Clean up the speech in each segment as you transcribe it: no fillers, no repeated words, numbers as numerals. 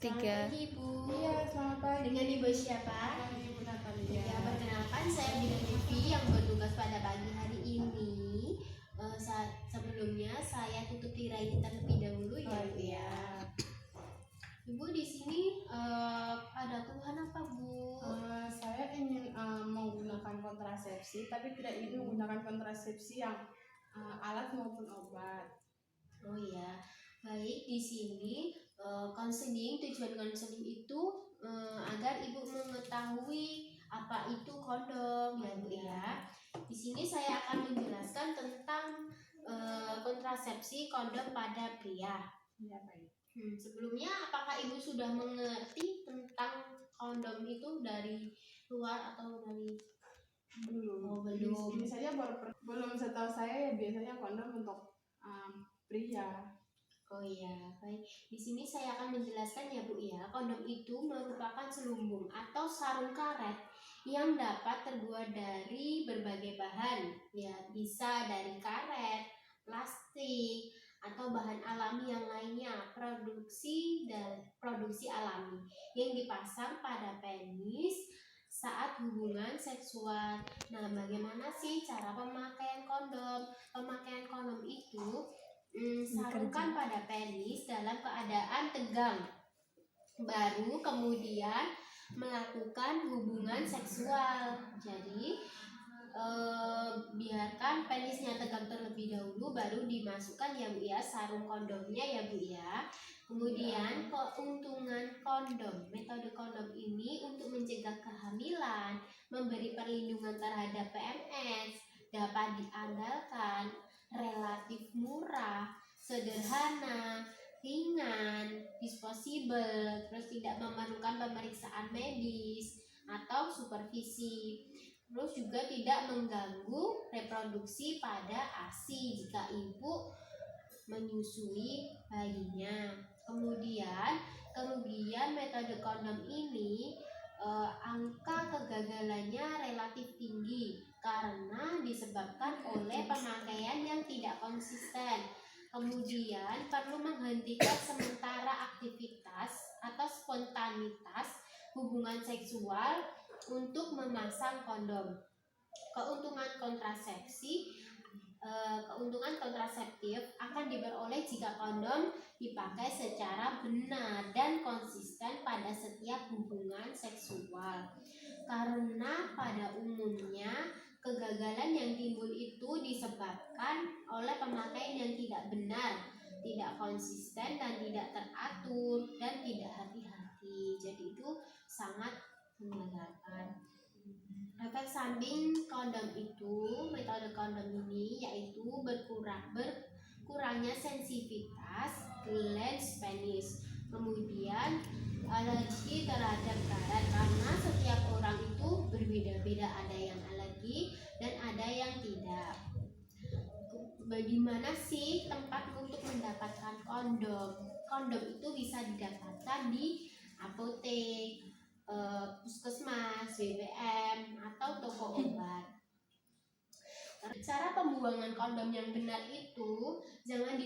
Selamat pagi Ibu. Iya, selamat pagi. Dengan Ibu siapa? Dengan Ibu Natalia. Ya, perkenalkan saya Bidan Devi yang bertugas pada pagi hari ini. Sebelumnya saya tutup tirai ini terlebih dahulu ya Bu ya. Ibu di sini ada keluhan apa Bu? Saya ingin menggunakan kontrasepsi, tapi tidak ingin menggunakan kontrasepsi yang alat maupun obat. Oh ya, baik di sini tujuan konseling itu agar Ibu mengetahui apa itu kondom ya Bu ya. Di sini saya akan menjelaskan tentang kontrasepsi kondom pada pria. Iya, baik. Sebelumnya apakah Ibu sudah mengerti tentang kondom itu dari luar atau dari Belum. Oh, belum. Ini saja belum, setahu saya ya biasanya kondom untuk pria. Oh iya, baik. Di sini saya akan menjelaskan ya Bu ya. Kondom itu merupakan selumbung atau sarung karet yang dapat terbuat dari berbagai bahan. Ya, bisa dari karet, plastik, atau bahan alami yang lainnya. Produksi alami yang dipasang pada penis saat hubungan seksual. Nah, bagaimana sih cara pemakaian kondom? Pemakaian kondom itu sarungkan pada penis dalam keadaan tegang, baru kemudian melakukan hubungan seksual. Jadi biarkan penisnya tegang terlebih dahulu, baru dimasukkan ya Bu ya sarung kondomnya ya Bu ya. Kemudian keuntungan kondom, metode kondom ini untuk mencegah kehamilan, memberi perlindungan terhadap PMS, dapat diandalkan, relatif murah, sederhana, ringan, disposable, terus tidak memerlukan pemeriksaan medis atau supervisi. Terus juga tidak mengganggu reproduksi pada ASI jika ibu menyusui bayinya. Kemudian kerugian metode kondom ini angka kegagalannya relatif tinggi karena disebabkan oleh pemakaian yang tidak konsisten. Kemudian perlu menghentikan sementara aktivitas atau spontanitas hubungan seksual untuk memasang kondom. Keuntungan kontraseptif akan diperoleh jika kondom dipakai secara benar dan konsisten pada setiap hubungan seksual. Karena pada umumnya kegagalan yang timbul itu disebabkan oleh pemakaian yang tidak benar, tidak konsisten dan tidak teratur dan tidak hati-hati. Jadi itu sangat menggagalkan. Efek samping kondom itu, metode kondom ini yaitu berkurangnya sensitivitas glans penis, kemudian alergi terhadap karet karena setiap orang itu berbeda-beda, ada yang alergi dan ada yang tidak. Bagaimana sih tempat untuk mendapatkan kondom? Kondom itu bisa didapatkan di apotek, puskesmas, BBM, atau toko obat. Cara pembuangan kondom yang benar itu jangan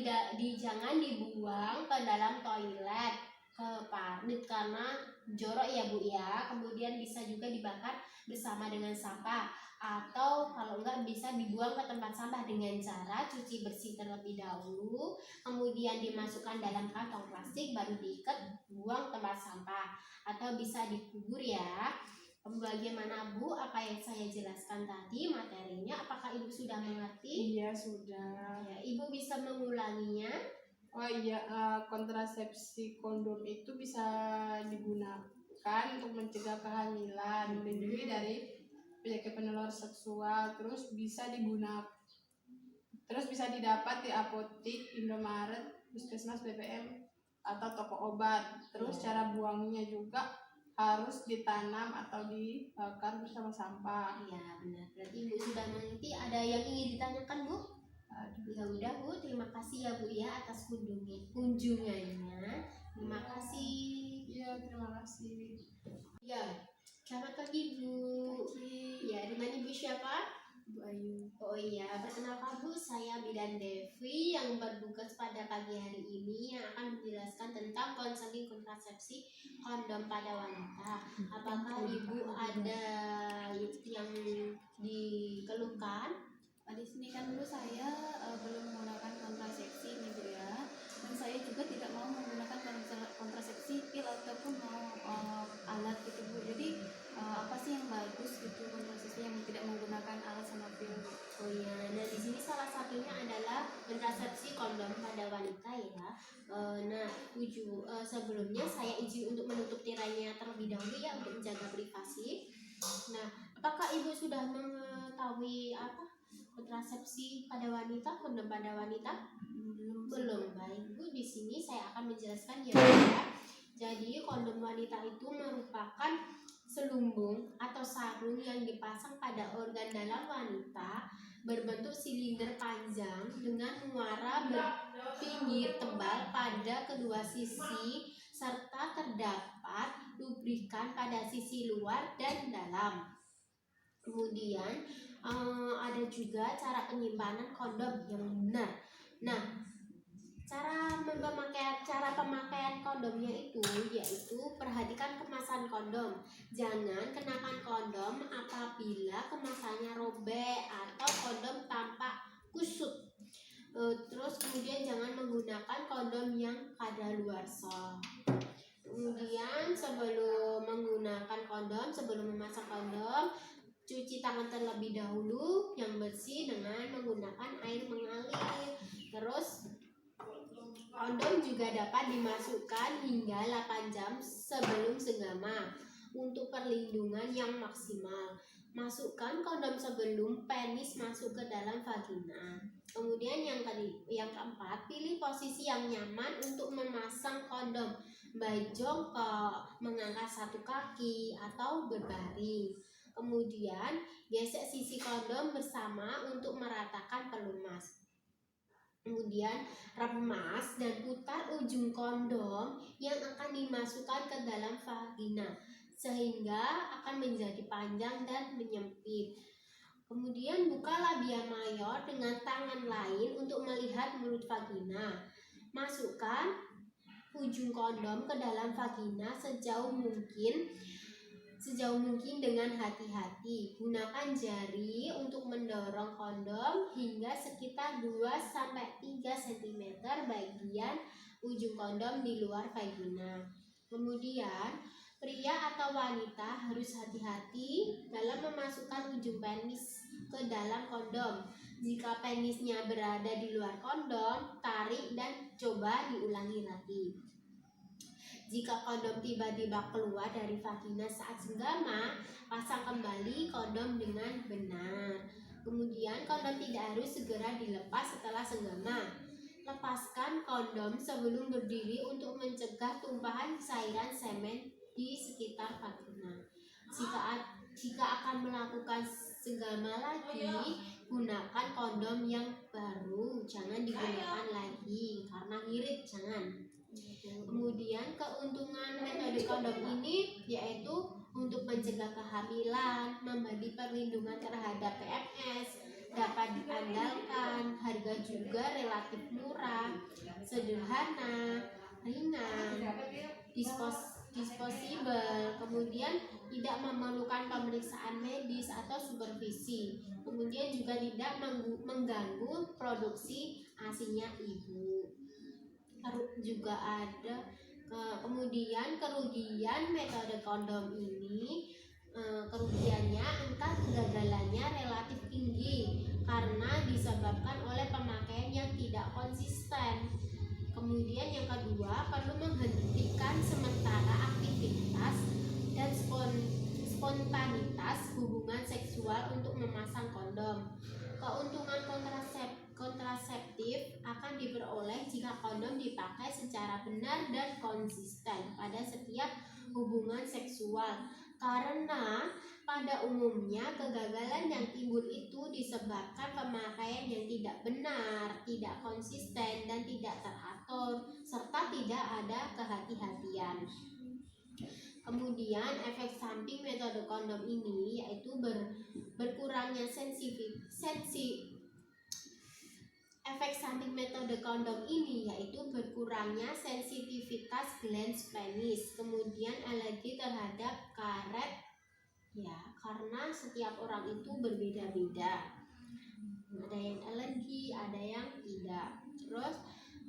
dibuang ke dalam toilet, ke parit karena jorok ya Bu ya. Kemudian bisa juga dibakar bersama dengan sampah, atau kalau enggak bisa dibuang ke tempat sampah dengan cara cuci bersih terlebih dahulu, kemudian dimasukkan dalam kantong plastik baru diikat buang tempat sampah, atau bisa dikubur ya. Bagaimana Bu, apa yang saya jelaskan tadi materinya, apakah Ibu sudah mengerti? Iya, sudah. Ya, Ibu bisa mengulanginya. Oh iya, kontrasepsi kondom itu bisa digunakan untuk mencegah kehamilan, melindungi dari penyakit penular seksual, terus bisa didapat di apotek, Indomaret, puskesmas, BBM, atau toko obat. Terus cara buangnya juga harus ditanam atau dibakar bersama sampah. Iya benar, berarti Ibu sudah mengerti. Ada yang ingin ditanyakan Bu? Ya udah Bu, terima kasih ya Bu ya atas kunjungannya. Terima kasih. Iya, terima kasih. Ya, selamat pagi Bu. Ya, dengan Ibu siapa? Bu Ayu. Oh iya, perkenalkan Bu, saya Bidan Devi yang bertugas pada pagi hari ini yang akan menjelaskan tentang konseling kontrasepsi kondom pada wanita. Apakah ibu ada yang dikeluhkan? Di sini kan dulu saya belum menggunakan kontrasepsi nih Bu ya, dan saya juga tidak mau menggunakan kontrasepsi pil ataupun mau alat gitu Bu. Jadi apa sih yang bagus gitu kontrasepsi yang tidak menggunakan alat sama pil? Oh iya, nah di sini salah satunya adalah kontrasepsi kondom pada wanita ya. Sebelumnya saya izin untuk menutup tirainya terlebih dahulu ya untuk menjaga privasi. Nah, apakah ibu sudah mengetahui apa kontrasepsi pada wanita, kondom pada wanita? Belum. Baik Bu, di sini saya akan menjelaskan ya. Jadi kondom wanita itu merupakan selumbung atau sarung yang dipasang pada organ dalam wanita berbentuk silinder panjang dengan muara berpinggir tebal pada kedua sisi serta terdapat lubrikan pada sisi luar dan dalam. Kemudian ada juga cara penyimpanan kondom yang benar. Nah, cara pemakaian kondomnya itu yaitu perhatikan kemasan kondom. Jangan kenakan kondom apabila kemasannya robek atau kondom tampak kusut. Terus kemudian jangan menggunakan kondom yang kadaluarsa. Kemudian sebelum menggunakan kondom, sebelum memasang kondom, cuci tangan terlebih dahulu yang bersih dengan menggunakan air mengalir. Terus kondom juga dapat dimasukkan hingga 8 jam sebelum senggama untuk perlindungan yang maksimal. Masukkan kondom sebelum penis masuk ke dalam vagina. Kemudian yang keempat, pilih posisi yang nyaman untuk memasang kondom, baik jongkok, mengangkat satu kaki, atau berbaring. Kemudian gesek sisi kondom bersama untuk meratakan pelumas. Kemudian remas dan putar ujung kondom yang akan dimasukkan ke dalam vagina sehingga akan menjadi panjang dan menyempit. Kemudian buka labia mayor dengan tangan lain untuk melihat mulut vagina. Masukkan ujung kondom ke dalam vagina sejauh mungkin dengan hati-hati. Gunakan jari untuk mendorong kondom hingga sekitar 2-3 cm bagian ujung kondom di luar vagina. Kemudian pria atau wanita harus hati-hati dalam memasukkan ujung penis ke dalam kondom. Jika penisnya berada di luar kondom, tarik dan coba diulangi lagi. Jika kondom tiba-tiba keluar dari vagina saat senggama, pasang kembali kondom dengan benar. Kemudian kondom tidak harus segera dilepas setelah senggama. Lepaskan kondom sebelum berdiri untuk mencegah tumpahan cairan semen di sekitar vagina. Jika akan melakukan senggama lagi, gunakan kondom yang baru, jangan digunakan lagi karena ngirit, jangan. Kemudian keuntungan metode kondom ini yaitu untuk mencegah kehamilan, memberi perlindungan terhadap PMS, dapat diandalkan, harga juga relatif murah, sederhana, ringan, disposable, kemudian tidak memerlukan pemeriksaan medis atau supervisi, kemudian juga tidak mengganggu produksi ASINya ibu. Juga ada kemudian kerugian metode kondom ini, kerugiannya angka kegagalannya relatif tinggi karena disebabkan oleh pemakaian yang tidak konsisten. Kemudian yang kedua, perlu menghentikan sementara aktivitas dan spontanitas hubungan seksual untuk memasang kondom. Keuntungan kontraseptif akan diperoleh jika kondom dipakai secara benar dan konsisten pada setiap hubungan seksual, karena pada umumnya kegagalan yang timbul itu disebabkan pemakaian yang tidak benar, tidak konsisten, dan tidak teratur, serta tidak ada kehati-hatian. Kemudian efek samping metode kondom ini yaitu berkurangnya efek samping metode kondom ini yaitu berkurangnya sensitivitas glans penis, kemudian alergi terhadap karet ya, karena setiap orang itu berbeda-beda. Ada yang alergi, ada yang tidak. Terus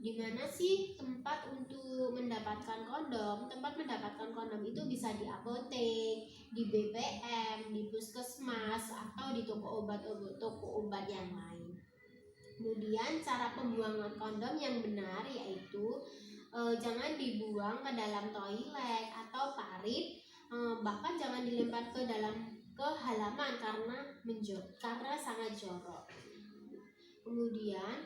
di mana sih tempat untuk mendapatkan kondom? Tempat mendapatkan kondom itu bisa di apotek, di BPM, di puskesmas, atau di toko obat yang lain. Kemudian cara pembuangan kondom yang benar yaitu jangan dibuang ke dalam toilet atau parit, bahkan jangan dilempar ke halaman karena sangat jorok. Kemudian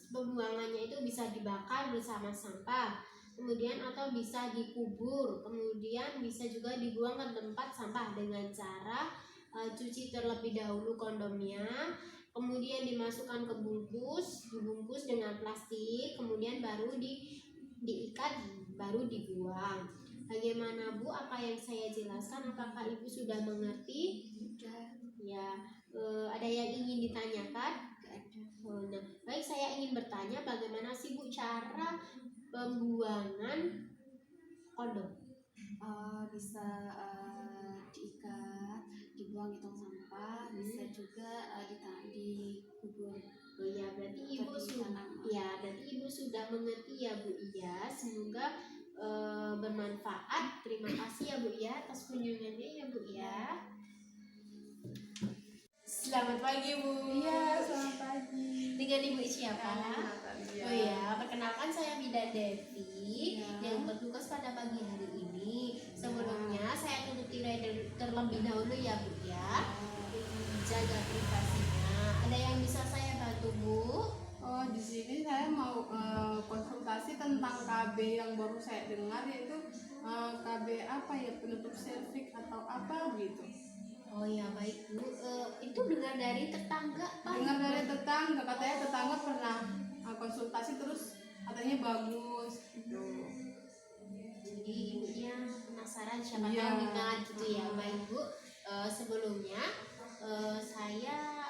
pembuangannya itu bisa dibakar bersama sampah, kemudian atau bisa dikubur, kemudian bisa juga dibuang ke tempat sampah dengan cara cuci terlebih dahulu kondomnya, kemudian dimasukkan ke dibungkus dengan plastik, kemudian baru diikat, baru dibuang. Bagaimana Bu, apa yang saya jelaskan, apakah Ibu sudah mengerti? Sudah. Ya, ada yang ingin ditanyakan? Nah, baik, saya ingin bertanya, bagaimana sih Bu cara pembuangan kondom? Bisa diikat, dibuang di tong sampah, bisa juga dikubur. Oh ya, berarti Ibu sudah mengerti ya Bu Iya. Semoga bermanfaat. Terima kasih ya Bu Iya atas kunjungannya ya Bu ya. Selamat pagi Bu. Iya, selamat pagi. Dengan Ibu siapa? Natalia. Oh ya, perkenalkan saya Bidan Devi Ya. yang bertugas pada pagi hari ini. Sebelumnya saya tutup tirai terlebih dahulu ya Bu ya. Jaga privasinya. Ada yang bisa saya bantu Bu? Oh, di sini saya mau konsultasi tentang KB yang baru saya dengar, yaitu KB apa ya, penutup serviks atau apa gitu. Oh ya baik Bu, itu dengar dari tetangga Pak? Dengar dari tetangga, katanya tetangga pernah konsultasi terus katanya bagus gitu. Jadi ibunya penasaran siapa Iya. tahu minat gitu ya. Baik Bu, sebelumnya saya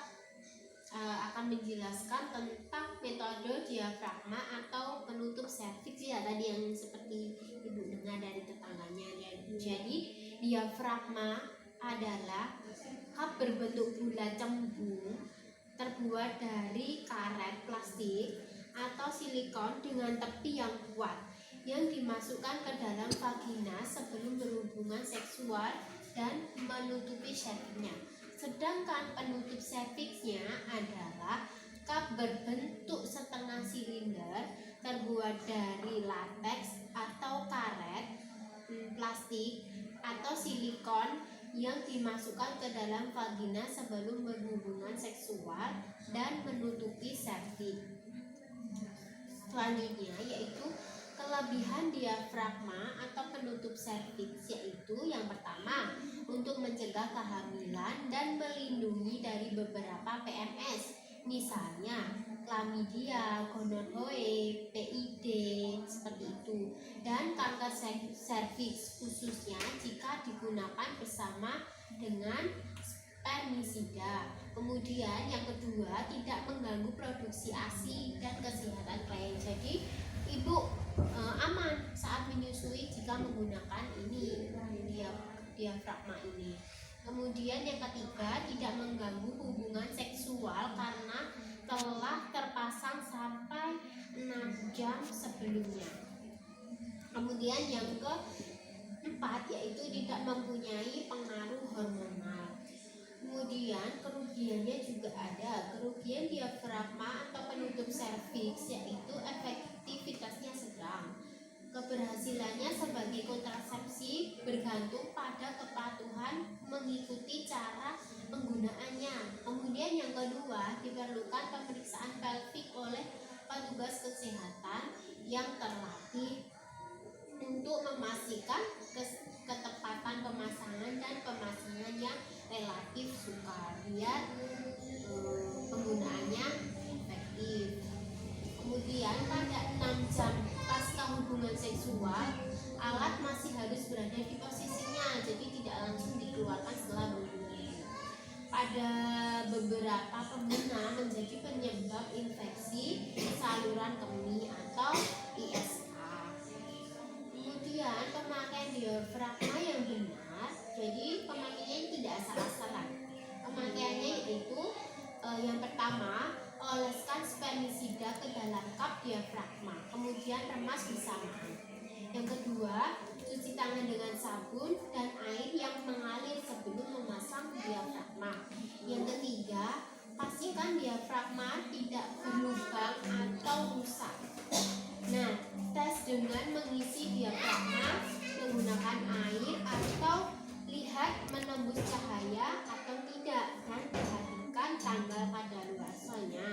akan menjelaskan tentang metode diafragma atau penutup serviks ya, tadi yang seperti Ibu dengar dari tetangganya. Jadi diafragma adalah cup berbentuk bulat cembung terbuat dari karet plastik atau silikon dengan tepi yang kuat yang dimasukkan ke dalam vagina sebelum berhubungan seksual dan menutupi serviksnya. Sedangkan penutup serviksnya adalah cup berbentuk setengah silinder terbuat dari lateks atau karet plastik atau silikon yang dimasukkan ke dalam vagina sebelum berhubungan seksual dan menutupi serviks. Selanjutnya yaitu kelebihan diafragma atau penutup serviks, yaitu yang pertama untuk mencegah kehamilan dan melindungi dari beberapa PMS, misalnya chlamydia, gonorrhea, PID seperti itu, dan kanker serviks khususnya jika digunakan bersama dengan spermisida. Kemudian yang kedua, tidak mengganggu produksi ASI dan kesehatan klien. Jadi Ibu aman saat menyusui jika menggunakan diafragma ini. Kemudian yang ketiga, tidak mengganggu hubungan seksual karena telah terpasang sampai 6 jam sebelumnya. Kemudian yang keempat yaitu tidak mempunyai pengaruh hormonal. Kemudian kerugiannya juga ada. Kerugian diafragma atau penutup serviks yaitu efektivitasnya sedang. Keberhasilannya sebagai kontrasepsi bergantung pada kepatuhan mengikuti cara penggunaannya. Kemudian yang kedua, diperlukan pemeriksaan pelvik oleh petugas kesehatan yang terlatih untuk memastikan ketepatan pemasangan dan pemasangan yang relatif sukar biar penggunaannya efektif. Kemudian pada 6 jam pasca hubungan seksual, alat masih harus berada di posisinya, jadi tidak langsung dikeluarkan setelah berbunyi. Pada beberapa pengguna menjadi penyebab infeksi diafragma yang benar, jadi pemakaiannya tidak asal-asalan. Pemakaiannya yaitu yang pertama, oleskan spermisida ke dalam cup diafragma, kemudian remas bersamaan. Yang kedua, cuci tangan dengan sabun dan air yang mengalir sebelum memasang diafragma. Yang ketiga, pastikan diafragma tidak berlubang atau rusak. Nah, tes dengan mengisi diafragma menggunakan air atau lihat menembus cahaya atau tidak, dan perhatikan tanggal kadaluarsanya.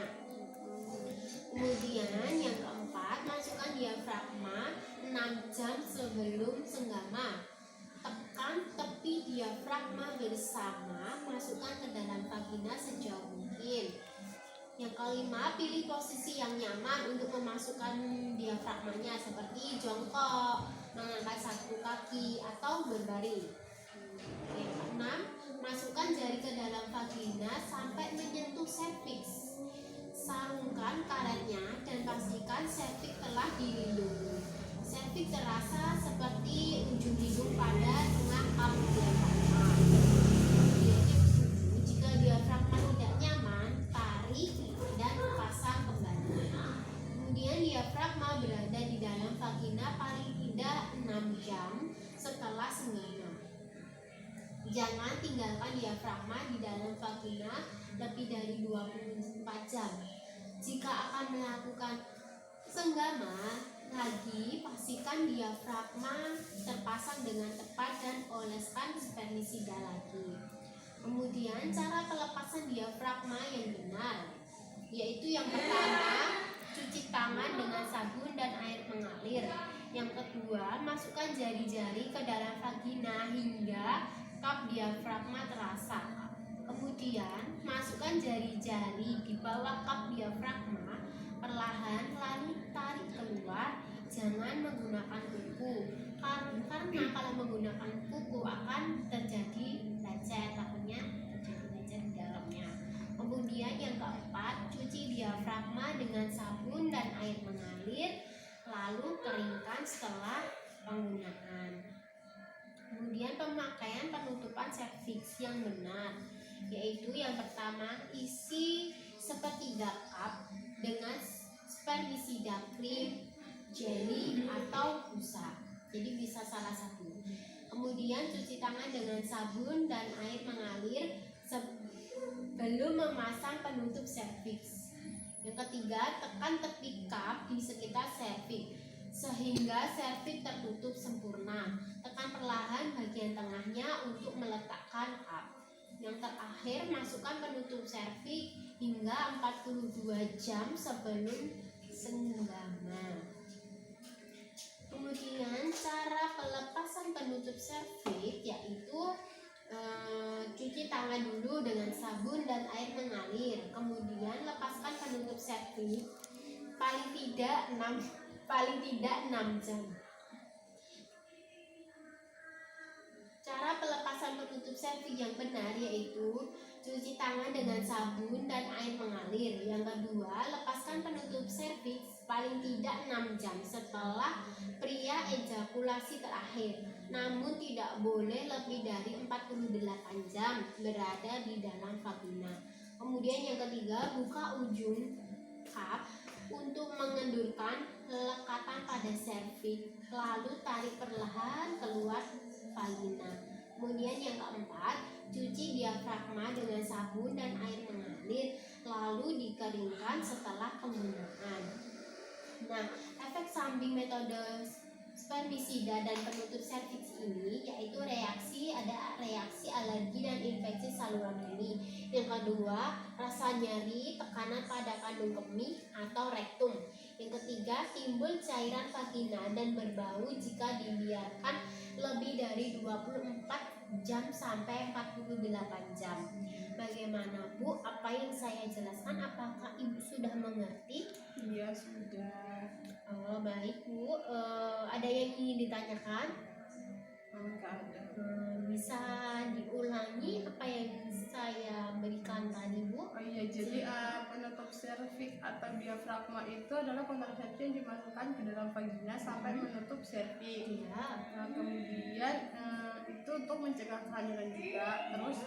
Kemudian yang keempat, masukkan diafragma 6 jam sebelum senggama. Tekan tepi diafragma bersama, masukkan ke dalam vagina sejauh mungkin. Yang kelima, pilih posisi yang nyaman untuk memasukkan diafragmanya seperti jongkok, mengangkat satu kaki, atau berbaring. Yang keenam, masukkan jari ke dalam vagina sampai menyentuh serviks. Sarungkan karetnya dan pastikan serviks telah dilindungi. Serviks terasa seperti ujung hidung pada tengah cup diafragma. Jika diafragma tidak nyaman, tarik dan pasang kembali. Kemudian diafragma berada di dalam vagina paling tidak 6 jam setelah senggama. Jangan tinggalkan diafragma di dalam vagina lebih dari 24 jam. Jika akan melakukan senggama lagi, pastikan diafragma terpasang dengan tepat dan oleskan spermisida lagi. Kemudian cara pelepasan diafragma yang benar, yaitu yang pertama, cuci tangan dengan sabun dan air mengalir. Yang kedua, masukkan jari-jari ke dalam vagina hingga cup diafragma terasa. Kemudian, masukkan jari-jari di bawah cup diafragma perlahan, lalu tarik keluar. Jangan menggunakan kuku, karena kalau menggunakan kuku akan terjadi lecet, takutnya terjadi lecet di dalamnya. Kemudian yang keempat, cuci diafragma dengan sabun dan air mengalir, lalu keringkan setelah penggunaan. Kemudian pemakaian penutupan serviks yang benar, yaitu yang pertama, isi sepertiga cup dengan spermisida krim, jelly, atau busa. Jadi bisa salah satu. Kemudian cuci tangan dengan sabun dan air mengalir sebelum memasang penutup serviks. Yang ketiga, tekan tepi cup di sekitar serviks sehingga serviks tertutup sempurna. Tekan perlahan bagian tengahnya untuk meletakkan cup. Yang terakhir, masukkan penutup serviks hingga 42 jam sebelum senggama. Kemudian cara pelepasan penutup serviks yaitu cuci tangan dulu dengan sabun dan air mengalir. Kemudian lepaskan penutup serviks paling tidak 6 jam. Cara pelepasan penutup serviks yang benar yaitu cuci tangan dengan sabun dan air mengalir. Yang kedua, lepaskan penutup serviks paling tidak 6 jam setelah pria ejakulasi terakhir. Namun tidak boleh lebih dari 48 jam berada di dalam vagina. Kemudian yang ketiga, buka ujung cup untuk mengendurkan lekatan pada serviks, lalu tarik perlahan keluar vagina. Kemudian yang keempat, cuci diafragma dengan sabun dan air mengalir, lalu dikeringkan setelah penggunaan. Nah, efek samping metode spermisida dan penutup serviks ini yaitu ada reaksi alergi dan infeksi saluran kemih. Yang kedua, rasa nyeri, tekanan pada kandung kemih atau rektum. Yang ketiga, timbul cairan vagina dan berbau jika dibiarkan lebih dari 24 jam sampai 48 jam. Bagaimana Bu? Apa yang saya jelaskan, apakah Ibu sudah mengerti? Iya, sudah. Oh, baik Bu. Ada yang ingin ditanyakan? Enggak ada. Bisa diulangi apa yang saya berikan tadi Bu? Oh iya, jadi penutup serviks atau diafragma itu adalah kontrasepsi yang dimasukkan ke dalam vagina sampai menutup serviks. Iya. Nah, kemudian kemudian itu untuk mencegah kehamilan juga. Terus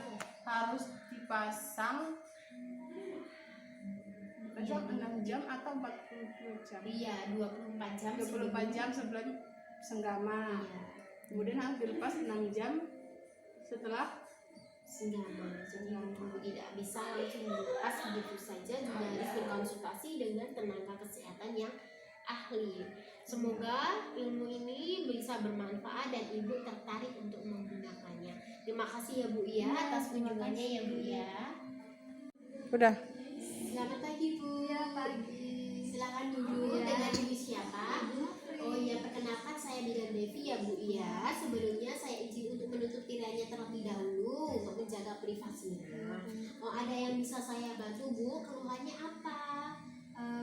harus dipasang 6 jam atau 42 jam. Iya, 24 jam 24 jam sebelum senggama. Iya, Kemudian harus dilepas 6 jam setelah senggama. Jadi tidak bisa langsung dilepas begitu saja, juga harus berkonsultasi dengan tenaga kesehatan yang ahli. Semoga ilmu ini bisa bermanfaat dan ibu tertarik untuk menggunakannya. Terima kasih ya Bu Ia atas kunjungannya ya Bu ya. udah. Selamat pagi Bu. Ya, pagi. Silakan dulu Ya. dengan ibu siapa? Oh iya, perkenalkan saya Bidan Devi ya Bu ya. Sebelumnya saya izin untuk menutup tiranya terlebih dahulu untuk menjaga privasinya. Oh, ada yang bisa saya bantu Bu? Keluhannya apa?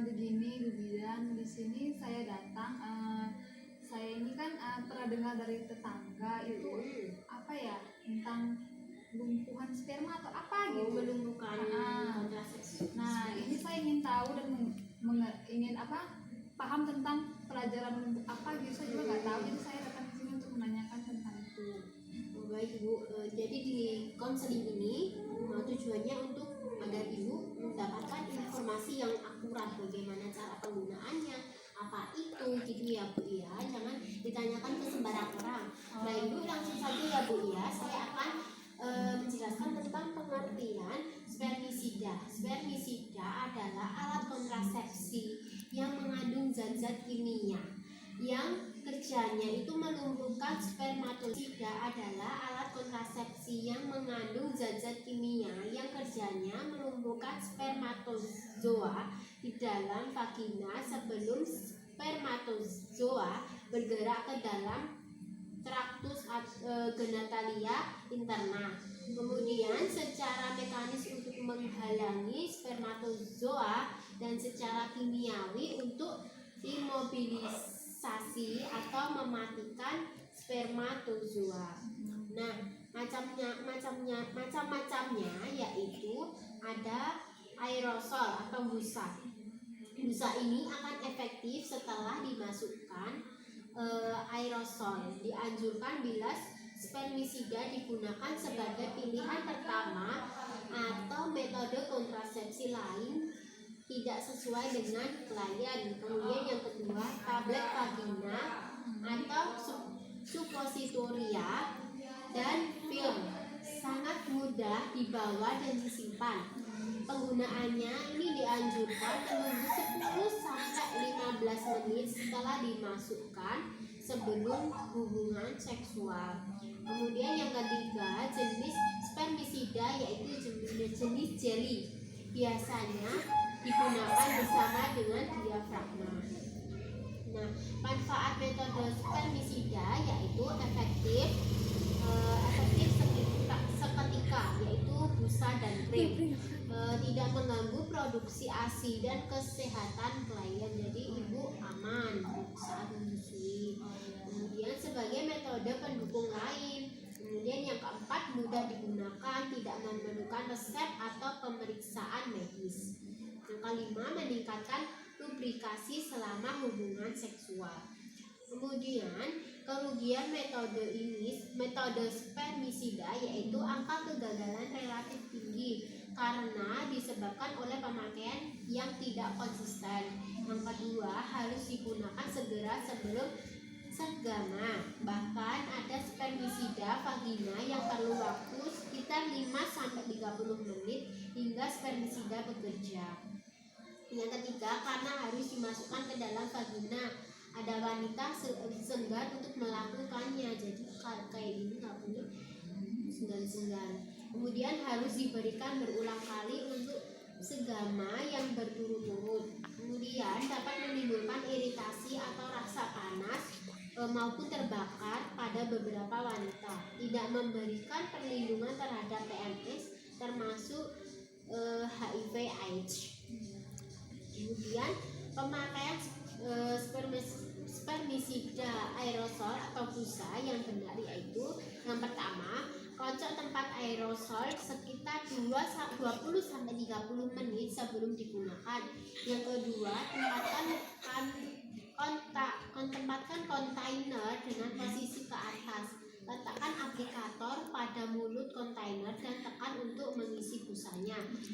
Begini Bu Bidan, di sini saya datang. Saya ini kan pernah dengar dari tetangga itu apa ya, tentang lumpuhan sperma atau apa Oh, gitu. melumpuhkan kontrasepsi. Nah, ini saya ingin tahu dan ingin paham tentang pelajaran lumpuh apa gitu. Saya juga nggak tahu, jadi saya datang ke sini untuk menanyakan tentang itu. Oh, baik Bu. Jadi di konseling ini tujuannya untuk agar ibu mendapatkan informasi yang akurat bagaimana cara penggunaannya, apa itu gitu ya Bu ya. Jangan ditanyakan ke sembarang orang. Nah ibu langsung saja ya Bu ya. Saya akan menjelaskan tentang pengertian spermisida. Spermisida adalah alat kontrasepsi yang mengandung zat-zat kimia yang kerjanya itu melumpuhkan spermatozoa. Adalah alat kontrasepsi yang mengandung zat-zat kimia yang kerjanya melumpuhkan spermatozoa di dalam vagina sebelum spermatozoa bergerak ke dalam traktus genitalia interna. Kemudian secara mekanis untuk menghalangi spermatozoa dan secara kimiawi untuk imobilisasi atau mematikan spermatozoa. Nah, macam-macamnya yaitu ada aerosol atau busa. Busa ini akan efektif setelah dimasukkan aerosol. Dianjurkan bila spermisida digunakan sebagai pilihan pertama atau metode kontrasepsi lain tidak sesuai dengan klien. Kemudian yang kedua, tablet vagina atau suppositoria dan film sangat mudah dibawa dan disimpan. Penggunaannya ini dianjurkan menunggu 10-15 menit setelah dimasukkan sebelum hubungan seksual. Kemudian yang ketiga, jenis spermisida yaitu jenis jelly. Biasanya digunakan bersama dengan diafragma. Nah, manfaat metode spermisida yaitu efektif seketika, yaitu busa dan krim. Tidak mengganggu produksi ASI dan kesehatan klien, jadi ibu aman saat menyusui. Kemudian sebagai metode pendukung lain. Kemudian yang keempat, mudah digunakan, tidak memerlukan resep atau pemeriksaan medis. Yang kelima, meningkatkan lubrikasi selama hubungan seksual. Kemudian kerugian metode spermisida yaitu angka kegagalan relatif tinggi karena disebabkan oleh pemakaian yang tidak konsisten. Yang kedua, harus digunakan segera sebelum senggama. Bahkan ada spermisida vagina yang perlu waktu sekitar 5-30 menit hingga spermisida bekerja. Yang ketiga, karena harus dimasukkan ke dalam vagina. Ada wanita segan untuk melakukannya, jadi kayak ini nggak punya segan-segan. Kemudian harus diberikan berulang kali untuk senggama yang berturut-turut. Kemudian dapat menimbulkan iritasi atau rasa panas maupun terbakar pada beberapa wanita. Tidak memberikan perlindungan terhadap PMS termasuk HIV/AIDS. Kemudian pemakaian spermisida aerosol atau busa yang benar yaitu yang pertama, kocok tempat aerosol sekitar 20-30 menit sebelum digunakan. Yang kedua, tempatkan kontainer dengan posisi ke atas.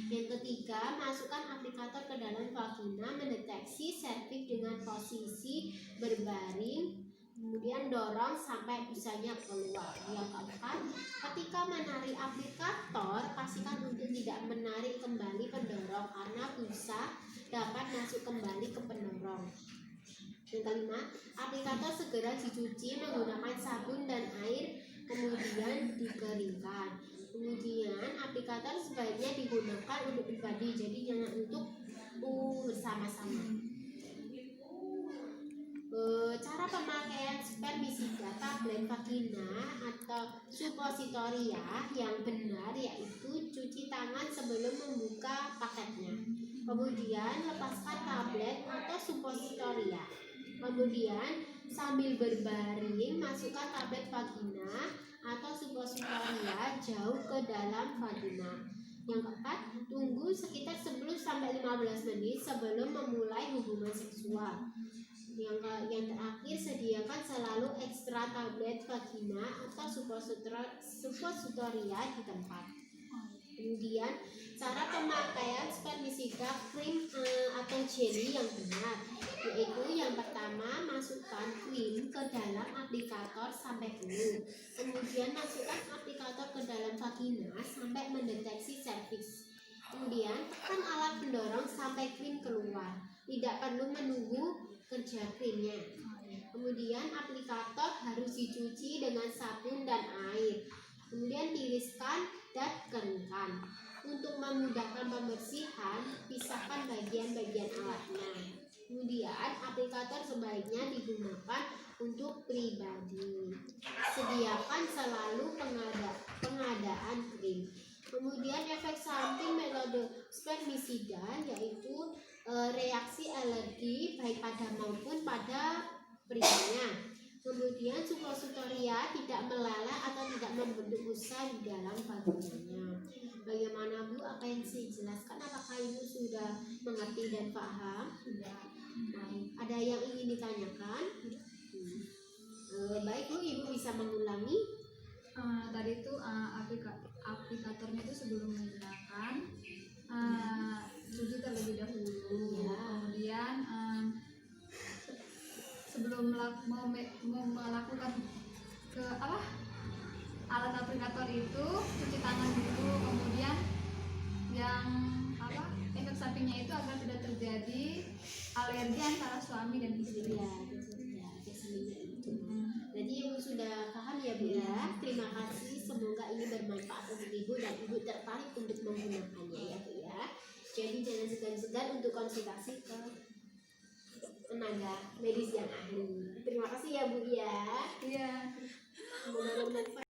Yang ketiga, masukkan aplikator ke dalam vagina, mendeteksi serviks dengan posisi berbaring, kemudian dorong sampai busanya keluar. Yang keempat, ketika menarik aplikator, pastikan untuk tidak menarik kembali pendorong karena busa dapat masuk kembali ke pendorong. Yang kelima, aplikator segera dicuci menggunakan sabun dan air, kemudian dikeringkan. Kemudian aplikator sebaiknya digunakan untuk pribadi, jadi jangan untuk bersama-sama. Cara pemakaian spermisida, tablet vagina atau suppositoria yang benar yaitu cuci tangan sebelum membuka paketnya. Kemudian lepaskan tablet atau suppositoria. Kemudian sambil berbaring masukkan tablet vagina atau suppositoria jauh ke dalam vagina. Yang keempat, tunggu sekitar 10-15 menit sebelum memulai hubungan seksual. Yang terakhir, sediakan selalu ekstra tablet vagina atau suppositoria di tempat. Kemudian cara pemakaian spermisida krim atau jelly yang benar, yaitu yang pertama, masukkan krim ke dalam aplikator sampai penuh. Kemudian masukkan aplikator ke dalam vagina sampai mendeteksi serviks. Kemudian tekan alat pendorong sampai krim keluar. Tidak perlu menunggu kerja krimnya. Kemudian aplikator harus dicuci dengan sabun dan air. Kemudian tiriskan dan keringkan. Untuk memudahkan pembersihan, pisahkan bagian-bagian alatnya. Kemudian aplikator sebaiknya digunakan untuk pribadi. Sediakan selalu pengadaan krim. Kemudian efek samping metode spermisida yaitu reaksi alergi baik pada maupun pada prianya. Kemudian suppositoria tidak meleleh atau tidak membentuk busa di dalam vaginanya. Bagaimana Bu? Apa yang saya jelaskan? Apakah Ibu sudah mengerti dan paham? Sudah. Baik. Ada yang ingin ditanyakan? Baik Bu, Ibu bisa mengulangi. Tadi itu aplikatornya itu sebelum menggunakan cuci terlebih dahulu. Ya. Kemudian sebelum melakukan alat aplikator itu cuci tangan dulu. Kemudian yang efek sampingnya itu agar tidak terjadi alergi antara suami dan istri. Ya, biasanya itu. Jadi Ibu sudah paham ya Bu ya. Terima kasih. Semoga ini bermanfaat untuk Ibu dan Ibu tertarik untuk menggunakannya ya Bu ya. Jadi jangan segan-segan untuk konsultasi ke tenaga medis yang ahli. Terima kasih ya Bu ya. Iya. Semoga bermanfaat.